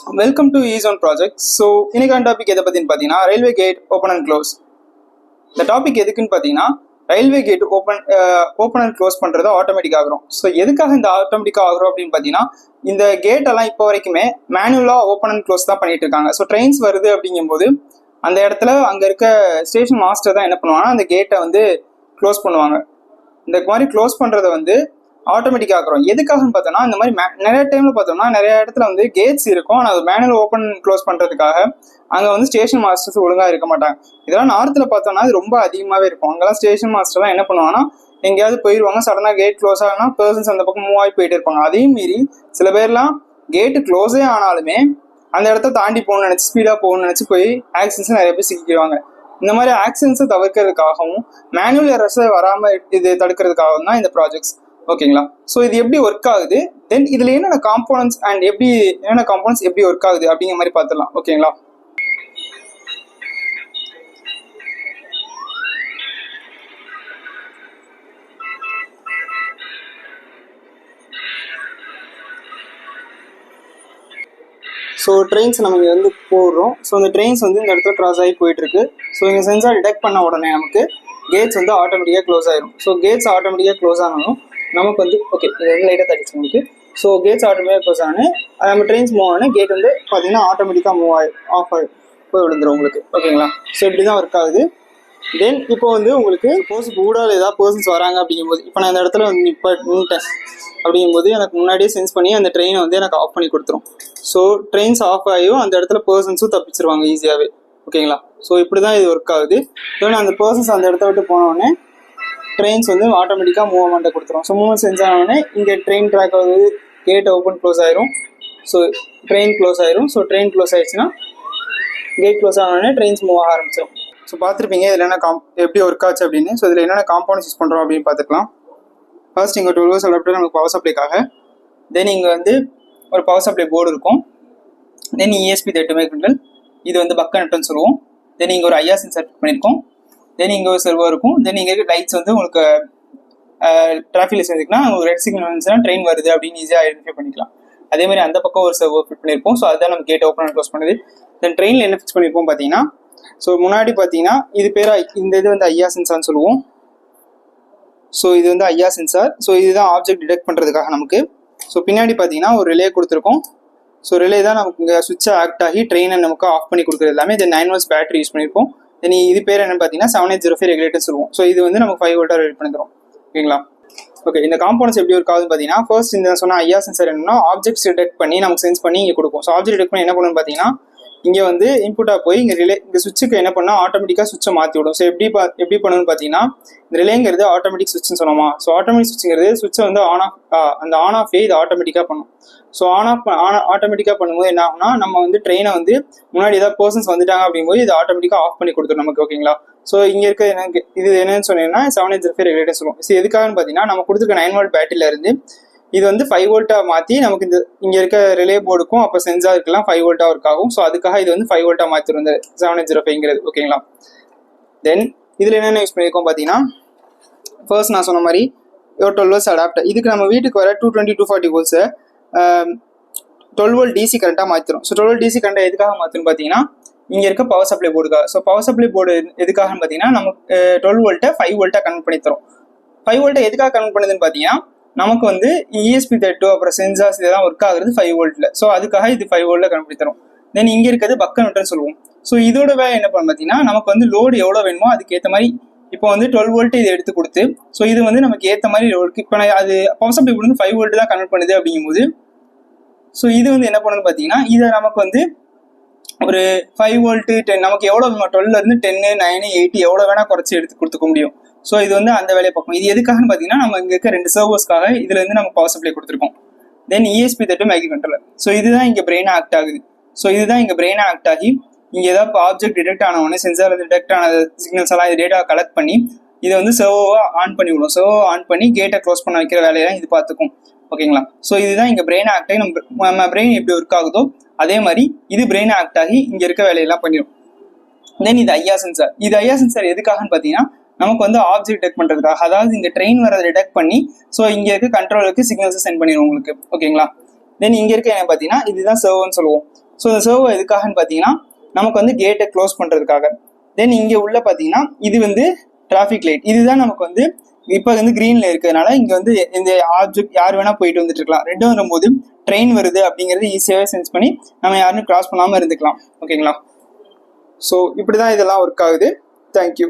Welcome to Eason project. So இன்னைக்கான topic எதை பற்றின்னு பார்த்தீங்கன்னா railway gate open and close. இந்த டாபிக் எதுக்குன்னு பார்த்தீங்கன்னா railway gate open and close பண்ணுறது ஆட்டோமேட்டிக் ஆகிறோம். ஸோ எதுக்காக இந்த ஆட்டோமேட்டிக்காக ஆகிறோம் அப்படின்னு பார்த்தீங்கன்னா இந்த கேட்டெல்லாம் இப்போ வரைக்குமே மேனுவலாக ஓப்பன் அண்ட் க்ளோஸ் தான் பண்ணிட்டு இருக்காங்க. ஸோ ட்ரெயின்ஸ் வருது அப்படிங்கும்போது அந்த இடத்துல அங்கே இருக்க ஸ்டேஷன் மாஸ்டர் தான் என்ன பண்ணுவாங்கன்னா அந்த கேட்டை வந்து க்ளோஸ் பண்ணுவாங்க. இந்த மாதிரி க்ளோஸ் பண்ணுறதை வந்து ஆட்டோமேட்டிக்காக ஆகிறோம். எதுக்காகன்னு பார்த்தோம்னா இந்த மாதிரி நிறைய டைமில் பார்த்தோம்னா நிறைய இடத்துல வந்து கேட்ஸ் இருக்கும், ஆனால் அது மேனுவல் ஓப்பன் க்ளோஸ் பண்ணுறதுக்காக அங்கே வந்து ஸ்டேஷன் மாஸ்டர்ஸ் ஒழுங்காக இருக்க மாட்டாங்க. இதெல்லாம் நார்த்தில் பார்த்தோம்னா அது ரொம்ப அதிகமாகவே இருக்கும். அங்கெல்லாம் ஸ்டேஷன் மாஸ்டர்லாம் என்ன பண்ணுவாங்கன்னா எங்கேயாவது போயிடுவாங்க, சடனாக கேட் க்ளோஸ் ஆகினா பர்சன்ஸ் அந்த பக்கம் மூவ் ஆகி போயிட்டு இருப்பாங்க. அதையும் மீறி சில பேர்லாம் கேட்டு க்ளோஸே ஆனாலுமே அந்த இடத்த தாண்டி போகணும்னு நினச்சி ஸ்பீடாக போகணும்னு நினச்சி போய் ஆக்சிடென்ட்ஸ் நிறைய பேர் சிக்கிடுவாங்க. இந்த மாதிரி ஆக்சிடென்ட்ஸை தவிர்க்கிறதுக்காகவும் மேனுவல் எரர்ஸை வராமல் இது தடுக்கிறதுக்காகவும் தான் இந்த ப்ராஜெக்ட்ஸ். ஓகேங்களா? ஸோ இது எப்படி ஒர்க் ஆகுது, தென் இதில் என்னென்ன காம்போனன்ட்ஸ் அண்ட் என்னென்ன காம்போனன்ட்ஸ் எப்படி ஒர்க் ஆகுது அப்படிங்கிற மாதிரி பார்த்துடலாம். ஓகேங்களா? ஸோ ட்ரெயின்ஸ் நம்ம இங்கே வந்து போடுறோம். ஸோ இந்த ட்ரெயின்ஸ் வந்து இந்த இடத்துல க்ராஸ் ஆகி போயிட்டுருக்கு. ஸோ இங்கே சென்சார் டிடெக்ட் பண்ண உடனே நமக்கு கேட்ஸ் வந்து ஆட்டோமேட்டிக்காக க்ளோஸ் ஆயிடும். ஸோ கேட்ஸ் ஆட்டோமேட்டிக்காக க்ளோஸ் ஆனாலும் நமக்கு வந்து ஓகே இது வந்து லைட்டாக தடிச்சு உங்களுக்கு. ஸோ கேட்ஸ் ஆட்டோமேட்டிக்காக க்ளோஸ் ஆனால் நம்ம ட்ரெயின்ஸ் மூவ் ஆனால் கேட் வந்து பார்த்தீங்கன்னா ஆட்டோமேட்டிக்காக மூவ் ஆஃப் ஆகி போய் விழுந்துடும் உங்களுக்கு. ஓகேங்களா? ஸோ இப்படி தான் ஒர்க் ஆகுது. தென் இப்போ வந்து உங்களுக்கு சப்போஸ் ஊடால ஏதாவது பர்சன்ஸ் வராங்க அப்படிங்கும்போது இப்போ நான் இந்த இடத்துல வந்து இப்போ நின்ட்டேன் அப்படிங்கும்போது எனக்கு முன்னாடியே சென்ஸ் பண்ணி அந்த ட்ரெயினை வந்து எனக்கு ஆஃப் பண்ணி கொடுத்துரும். ஸோ ட்ரெயின்ஸ் ஆஃப் ஆகியும் அந்த இடத்துல பர்சன்ஸும் தப்பிச்சிருவாங்க ஈஸியாகவே. ஓகேங்களா? ஸோ இப்படி தான் இது ஒர்க் ஆகுது. தென் அந்த பர்சன்ஸ் அந்த இடத்த விட்டு போனோடனே ட்ரெயின்ஸ் வந்து ஆட்டோமேட்டிக்காக மூவ்மெண்ட்டை கொடுத்துரும். ஸோ மூவ்மெண்ட் சென்ஸ் ஆனோடனே இங்கே ட்ரெயின் ட்ராக் வந்து கேட் ஓப்பன் க்ளோஸ் ஆயிரும். ஸோ ட்ரெயின் க்ளோஸ் ஆயிரும். ஸோ ட்ரெயின் க்ளோஸ் ஆயிடுச்சுன்னா கேட் க்ளோஸ் ஆனோடனே ட்ரெயின்ஸ் மூவ் ஆக ஆரம்பிச்சிடும். ஸோ பார்த்துருப்பீங்க இதில் என்ன எப்படி ஒர்க் ஆச்சு அப்படின்னு. ஸோ இதில் என்னென்ன காம்போனன்ட்ஸ் யூஸ் பண்ணுறோம் அப்படின்னு பார்த்துக்கலாம். ஃபர்ஸ்ட் இங்கே 12 volts அடாப்டர் நமக்கு பவர் சப்ளைக்காக. தென் இங்கே வந்து ஒரு பவர் சப்ளை போர்டு இருக்கும். தென் ESP32 மைக்ரோகண்ட்ரோலர், இது வந்து பக் கனெக்டர்னு சொல்லுவோம். தென் இங்கே ஒரு IR சென்சார் பண்ணியிருக்கோம். தென் இங்கே ஒரு சர்வர் இருக்கும். தென் இங்கே இருக்க லைட்ஸ் வந்து உங்களுக்கு டிராஃபிக் லைட்ஸ் வந்துக்குன்னா உங்களுக்கு ரெட் சிக்னல் வந்துச்சுன்னா ட்ரெயின் வருது அப்படின்னு ஈஸியாக ஐடென்டிஃபை பண்ணிக்கலாம். அதே மாதிரி அந்த பக்கம் ஒரு சர்வர் ஃபிட் பண்ணியிருப்போம். ஸோ அதுதான் நம்ம கேட் ஓப்பன் அண்ட் க்ளோஸ் பண்ணுது. தென் ட்ரெயினில் என்ன ஃபிக்ஸ் பண்ணியிருப்போம் பார்த்தீங்கன்னா ஸோ முன்னாடி பார்த்தீங்கன்னா இது பேர் இந்த இது வந்து IR சென்சார்னு சொல்லுவோம். ஸோ இது வந்து IR சென்சார். ஸோ இதுதான் ஆப்ஜெக்ட் டிடெக்ட் பண்ணுறதுக்காக நமக்கு. ஸோ பின்னாடி பார்த்தீங்கன்னா ஒரு ரிலே கொடுத்துருக்கோம். ஸோ ரிலே தான் நமக்கு இங்கே சுவிட்சை ஆக்ட் ஆகி ட்ரெயினை நமக்கு ஆஃப் பண்ணி கொடுக்குறது எல்லாமே. இது 9 volts பேட்டரி யூஸ் பண்ணியிருப்போம். தென் இது பேர் என்னன்னு பார்த்தீங்கன்னா 7805 ரெகுலேட்டர் சொல்லுவோம். ஸோ இது வந்து நமக்கு 5 volt ரெடி பண்ணி தரும். ஓகேங்களா? ஓகே, இந்த காம்போனன்ட்ஸ் எப்படி ஒர்க் ஆகுதுன்னு பார்த்தீங்கன்னா ஃபர்ஸ்ட் இந்த சொன்ன IR சென்சார் என்னன்னா ஆப்ஜெக்ட்ஸ் டிடெக்ட் பண்ணி நமக்கு சென்ஸ் பண்ணி இங்கே கொடுக்கும். ஸோ ஆப்ஜெக்ட் டிடெக்ட் பண்ணி என்ன பண்ணுன்னு பார்த்தீங்கன்னா இங்கே வந்து இன்புட்டாக போய் இங்கே ரிலே இந்த சுவிட்சுக்கு என்ன பண்ணால் ஆட்டோமேட்டிக்காக சுவிட்சை மாற்றி விடும். ஸோ எப்படி பண்ணணும்னு பார்த்தீங்கன்னா இந்த ரிலேங்கிறது ஆட்டோமேட்டிக் சுவிட்ச்னு சொன்னோமா. ஸோ ஆட்டோமேட்டிக் சுவிட்சுங்கிறது சுவிட்சை வந்து அந்த ஆன் ஆஃப் இது ஆட்டோமேட்டிக்காக பண்ணும். ஸோ ஆட்டோமேட்டிக்காக பண்ணும்போது என்ன ஆகும்னா நம்ம வந்து ட்ரெயினை வந்து முன்னாடி ஏதாவது பர்சன்ஸ் வந்துட்டாங்க அப்படிங்கும்போது இது ஆட்டோமேட்டிக்காக ஆஃப் பண்ணி கொடுத்துரும் நமக்கு. ஓகேங்களா? ஸோ இங்கே இருக்க எனக்கு இது என்னன்னு சொன்னீங்கன்னா 7805 ரெகுலேட்டர் சொல்லுவோம். ஸோ எதுக்காகன்னு பார்த்தீங்கன்னா நம்ம கொடுத்துருக்க 9 volt பேட்டரியிலேருந்து இது வந்து 5 volt மாற்றி நமக்கு இந்த இங்கே இருக்க ரிலே போர்டுக்கும் அப்போ சென்சாருக்குலாம் 5 volt ஒர்க் ஆகும். ஸோ அதுக்காக இது வந்து 5 volt மாற்றிடும் இந்த 7805ங்கிறது. ஓகேங்களா? தென் இதில் என்னென்ன யூஸ் பண்ணியிருக்கோம் பார்த்தீங்கன்னா ஃபர்ஸ்ட் நான் சொன்ன மாதிரி ஒரு 12 volts அடாப்டர். இதுக்கு நம்ம வீட்டுக்கு வர 220 240 volts 12 volt DC கரண்ட்டாக மாற்றிடும். ஸோ 12 volt DC கரண்ட்டை எதுக்காக மாற்றணும்னு பார்த்தீங்கன்னா இங்கே இருக்க பவர் சப்ளை போர்டுக்காக. ஸோ பவர் சப்ளை போர்டு எதுக்காகன்னு பார்த்தீங்கன்னா நமக்கு 12 volt 5 volt கன்வெர்ட் பண்ணி தரும். 5 volt எதுக்காக கன்வெர்ட் பண்ணுதுன்னு பார்த்தீங்கன்னா நமக்கு வந்து ESP32 அப்புறம் சென்சார்ஸ் இதெல்லாம் ஒர்க் ஆகுறது 5 volt. ஸோ அதுக்காக இது 5 volt கன்வெர்ட் பண்ணி தரும். தென் இங்கே இருக்கிறது பக் கன்வெர்ட்டர்னு சொல்லுவோம். ஸோ இதோட வேலை என்ன பண்ண பார்த்தீங்கன்னா நமக்கு வந்து லோடு எவ்வளோ வேணுமோ அதுக்கு ஏற்ற மாதிரி இப்போ வந்து 12 volt இது எடுத்து கொடுத்து ஸோ இது வந்து நமக்கு ஏற்ற மாதிரி லோடுக்கு இப்போ அது பவர் சப்ளை போர்டு வந்து 5 volt தான் கன்வெர்ட் பண்ணுது அப்படிங்கும்போது ஸோ இது வந்து என்ன பண்ணுன்னு பார்த்தீங்கன்னா இதை நமக்கு வந்து ஒரு 5 volt 10 நமக்கு எவ்வளோ 12லேருந்து 10 9 8 எவ்வளோ வேணால் குறைச்சி எடுத்து கொடுத்துக்க முடியும். ஸோ இது வந்து அந்த வேலையை பார்க்கும். இது எதுக்காகன்னு பார்த்தீங்கன்னா நம்ம இங்கே இருக்க 2 சர்வர்ஸ்க்காக இதுலேருந்து நம்ம பவர் சப்ளை கொடுத்துருக்கோம். தென் ESP32 மைக்ரோ கண்ட்ரோலர். ஸோ இதுதான் இங்கே பிரெயினாக ஆக்ட் ஆகுது. ஸோ இதுதான் இங்கே பிரெயினாக ஆக்ட் ஆகி இங்கே ஏதாவது ஆப்ஜெக்ட் டிடெக்ட் ஆன உடனே சென்சார் டிடெக்ட் ஆன சிக்னல்ஸ் எல்லாம் இது டேட்டா கலெக்ட் பண்ணி இதை வந்து சர்வோ ஆன் பண்ணி விடும். சர்வோ ஆன் பண்ணி கேட்டை க்ளோஸ் பண்ண வைக்கிற வேலையெல்லாம் இது பார்த்துக்கும். ஓகேங்களா? ஸோ இதுதான் இங்கே பிரெயின் ஆக்ட் ஆகி நம்ம பிரெயின் எப்படி ஒர்க் ஆகுதோ அதே மாதிரி இது பிரெயின் ஆக்ட் ஆகி இங்கே இருக்க வேலையெல்லாம் பண்ணிடும். தென் இது IR சென்சார். இது IR சென்சார் எதுக்காகன்னு பார்த்தீங்கன்னா நமக்கு வந்து ஆப்ஜெக்ட் டிடெக்ட் பண்ணுறதுக்காக. அதாவது இங்கே ட்ரெயின் வரதை டிடெக்ட் பண்ணி ஸோ இங்கே இருக்க கண்ட்ரோலுக்கு சிக்னல்ஸை சென்ட் பண்ணிடும் உங்களுக்கு. ஓகேங்களா? தென் இங்கே இருக்க என்ன பார்த்தீங்கன்னா இதுதான் சர்வர்னு சொல்லுவோம். ஸோ இந்த சர்வோ எதுக்காகன்னு பார்த்தீங்கன்னா நமக்கு வந்து கேட்டை க்ளோஸ் பண்ணுறதுக்காக. தென் இங்கே உள்ள பார்த்தீங்கன்னா இது வந்து டிராஃபிக் லைட். இதுதான் நமக்கு வந்து இப்போ வந்து க்ரீனில் இருக்கிறதுனால இங்கே வந்து இந்த ஆப்ஜெக்ட் யார் வேணால் போயிட்டு வந்துட்டு இருக்கலாம். ரெண்டும் வரும்போது ட்ரெயின் வருது அப்படிங்கிறது ஈஸியாகவே சென்ஸ் பண்ணி நம்ம யாரும் கிராஸ் பண்ணாமல் இருந்துக்கலாம். ஓகேங்களா? ஸோ இப்படி தான் இதெல்லாம் ஒர்க் ஆகுது. தேங்க்யூ.